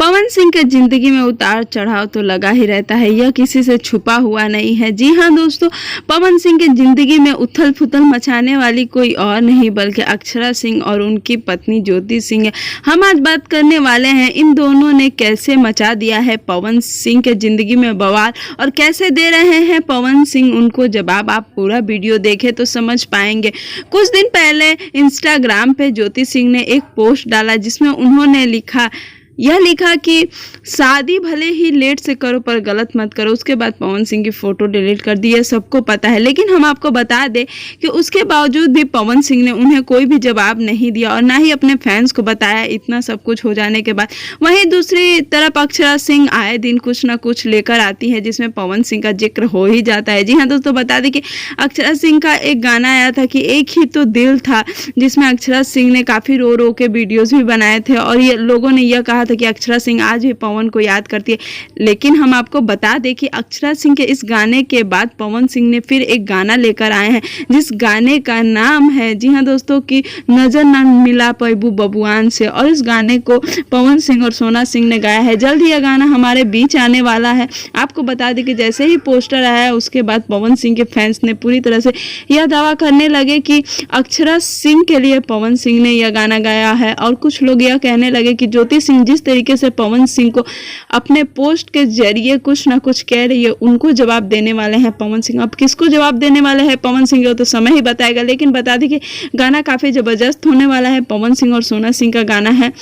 पवन सिंह के जिंदगी में उतार चढ़ाव तो लगा ही रहता है, यह किसी से छुपा हुआ नहीं है। जी हाँ दोस्तों, पवन सिंह के जिंदगी में उथल पुथल मचाने वाली कोई और नहीं बल्कि अक्षरा सिंह और उनकी पत्नी ज्योति सिंह है। हम आज बात करने वाले हैं इन दोनों ने कैसे मचा दिया है पवन सिंह के जिंदगी में बवाल और कैसे दे रहे हैं पवन सिंह उनको जवाब। आप पूरा वीडियो देखें तो समझ पाएंगे। कुछ दिन पहले इंस्टाग्राम पे ज्योति सिंह ने एक पोस्ट डाला जिसमें उन्होंने लिखा कि शादी भले ही लेट से करो पर गलत मत करो। उसके बाद पवन सिंह की फोटो डिलीट कर दी है, सबको पता है। लेकिन हम आपको बता दें कि उसके बावजूद भी पवन सिंह ने उन्हें कोई भी जवाब नहीं दिया और ना ही अपने फैंस को बताया, इतना सब कुछ हो जाने के बाद। वहीं दूसरी तरफ अक्षरा सिंह आए दिन कुछ ना कुछ लेकर आती है जिसमें पवन सिंह का जिक्र हो ही जाता है। जी हाँ दोस्तों, बता दें कि अक्षरा सिंह का एक गाना आया था कि एक ही तो दिल था, जिसमें अक्षरा सिंह ने काफ़ी रो रो के वीडियोज़ भी बनाए थे और ये लोगों ने यह कहा कि अक्षरा सिंह आज भी पवन को याद करती है। लेकिन हम आपको बता दें कि अक्षरा सिंह के इस गाने के बाद पवन सिंह ने फिर एक गाना लेकर आए हैं जिस गाने का नाम है, जी हाँ दोस्तों, कि नजर न मिला पैबू बबुआन से। और इस गाने को पवन सिंह और सोना सिंह ने गाया है। जल्द ही यह गाना हमारे बीच आने वाला है। आपको बता दें कि जैसे ही पोस्टर आया है उसके बाद पवन सिंह के फैंस ने पूरी तरह से यह दावा करने लगे कि अक्षरा सिंह के लिए पवन सिंह ने यह गाना गाया है। और कुछ लोग यह कहने लगे कि ज्योति सिंह जिस तरीके से पवन सिंह को अपने पोस्ट के जरिए कुछ ना कुछ कह रही है, उनको जवाब देने वाले हैं पवन सिंह। अब किसको जवाब देने वाले हैं पवन सिंह तो समय ही बताएगा। लेकिन बता दें कि गाना काफी जबरदस्त होने वाला है। पवन सिंह और सोना सिंह का गाना है,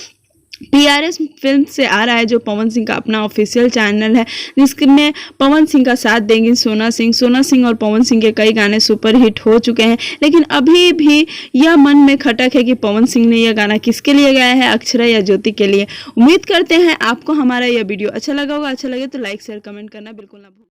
PRS फिल्म से आ रहा है, जो पवन सिंह का अपना ऑफिशियल चैनल है जिसमें पवन सिंह का साथ देंगी सोना सिंह और पवन सिंह के कई गाने सुपरहिट हो चुके हैं। लेकिन अभी भी यह मन में खटक है कि पवन सिंह ने यह गाना किसके लिए गाया है, अक्षरा या ज्योति के लिए। उम्मीद करते हैं आपको हमारा यह वीडियो अच्छा लगा होगा। अच्छा लगे तो लाइक शेयर कमेंट करना बिल्कुल ना भूलें।